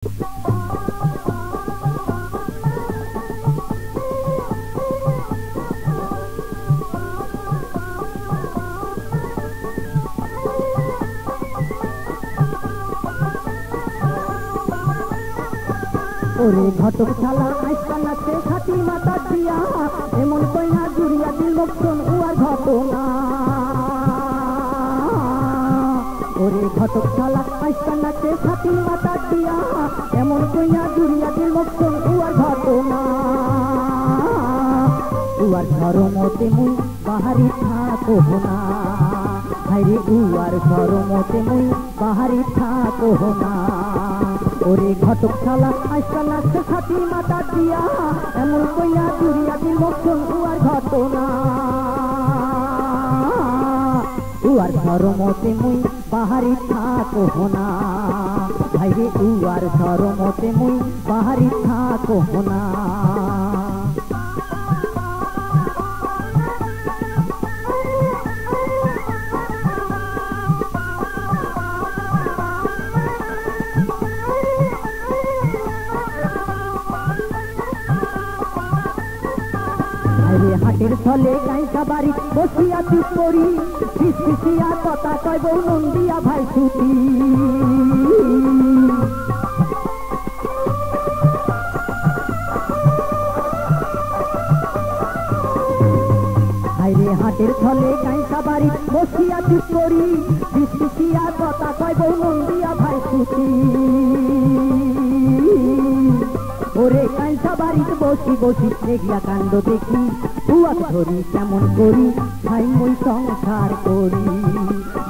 ওরে ঘটক শালা আইসা নাচে খাটি মাথা দিয়া এমন কইনা জুড়িয়া দিল লোকজন উয়ার ঘটনা। ওরে ঘটক শালা আইসা নাচে খাটি মাথা দিয়া এমন কইনা জুড়িয়া দিল লোকজন উয়ার ঘটনা। উয়ার শরমতে মুই বাহারি থাকো না, হাইরে উয়ার শরমতে মুই বাহারি থাকো না। ওরে ঘটক শালা আইসা নাচে খাটি মাথা দিয়া এমন কইনা জুড়িয়া দিল লোকজন উয়ার ঘটনা। উয়ার শরমতে মুই বাহারি থাকো না, ভাইরে উয়ার শরমতে মুই বাহারি থাকো না। হাটের ছলে কাইসা বাড়ি বসিয়া চুপ করি, ফিসফিসিয়া কথা কয় বউ নন্দিয়া ভাই ছুটি। হাইরে হাটের ছলে কাইসা বাড়ি বসিয়া চুপ করি, ফিসফিসিয়া কথা কয় বউ নন্দিয়া ভাই ছুটি। ওরে কাইসা বাড়িতে বসি বসি এগিয়া কাণ্ড দেখি, উয়াক ধরি কেমন করি ভাই মই সংসার করি।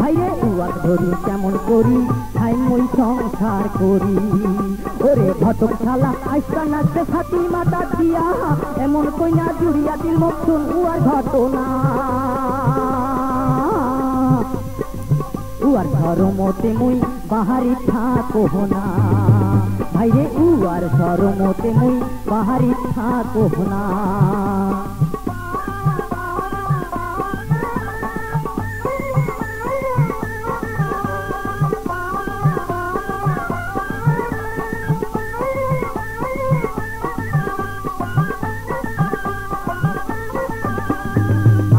ভাইরে উয়াক ধরি কেমন করি ভাই মই সংসার করি। ওরে ঘটক শালা আইসা নাচে খাটি মাথা দিয়া এমন কইনা জুড়িয়া দিল মকসুন উয়ার ঘটনা। উয়ার শরমতে মুই বাহারি থাকো না, ভাইরে উয়ার শরমতে মুই বাহারি থাকো না।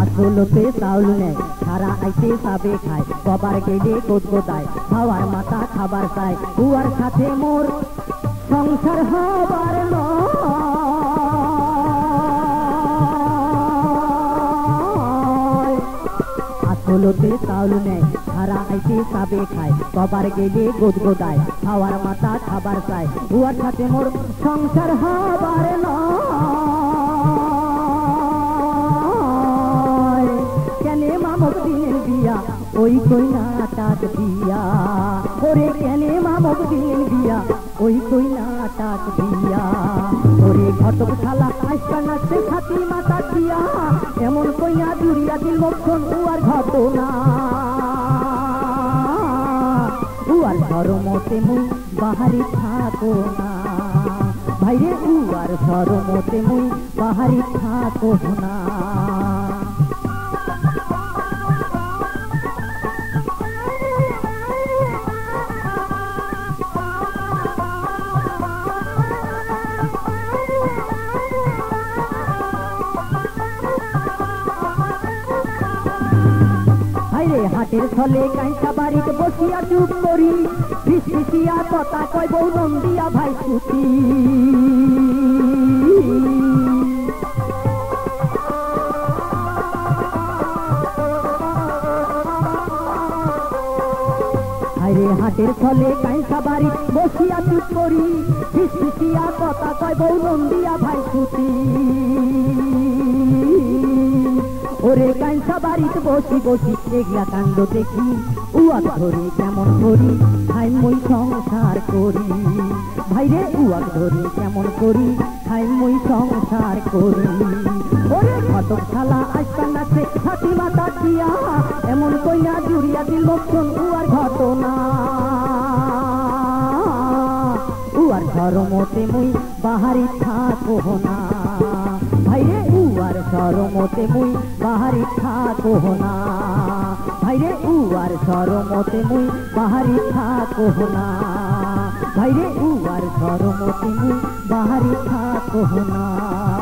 আসলতে চাউল নেয় সারা আইতে সাবে খায়, বাবার গেলে গোদগোদায় খাওয়ার মাথা খাবার চায়। উয়ার সাথে মোর সংসার হবার নয়। আসলতে চাউল নেয় সারা আইতে সাবে খায়, বাবার গেলে গোদগোদায় খাওয়ার মাথা খাবার চায়। উয়ার সাথে মোর সংসার হবার নয়। কেনে মামক দিনের বিয়া ওই কইনা টাক দিয়া, ওরে কেনে মামক দিনের বিয়া ওই কইনা টাক দিয়া। ওরে ঘটক শালা আইসা নাচে খাটি মাথা দিয়া এমন কইনা জুড়িয়া দিল মকসুন উয়ার ঘটনা। উয়ার শরমতে মুই বাহারি থাকো না, ভাইরে উয়ার শরমতে মুই বাহারি থাকো না। হাটের ছলে কাইসা বাড়িতে বসিয়া চুপ করি, ফিসফিসিয়া কথা কয় বউ নন্দিয়া ভাই ছুটি। হাইরে হাটের ছলে কাইসা বাড়ি বসিয়া চুপ করি, ফিসফিসিয়া কথা কয় বউ নন্দিয়া ভাই ছুটি। ওরে কাইসা বাড়িতে বসি বসি এগলা কাণ্ড দেখি, উয়াক ধরি কেমন করি খাই মই সংসার করি। ভাইরে উয়াক ধরি কেমন করি খাই মই সংসার করি। ওরে ঘটক শালা আইসা নাচে খাটি মাথা দিয়া এমন কইনা জুড়িয়া দিল মকসুন উয়ার ঘটনা। উয়ার শরমতে মুই বাহারি থাকো না, ভাইরে উয়ার শরমতে মুই বাহারি থাকো না। ভাইরে উয়ার শরমতে মুই বাহারি থাকো না। ভাইরে উয়ার শরমতে মুই বাহারি থাকো না।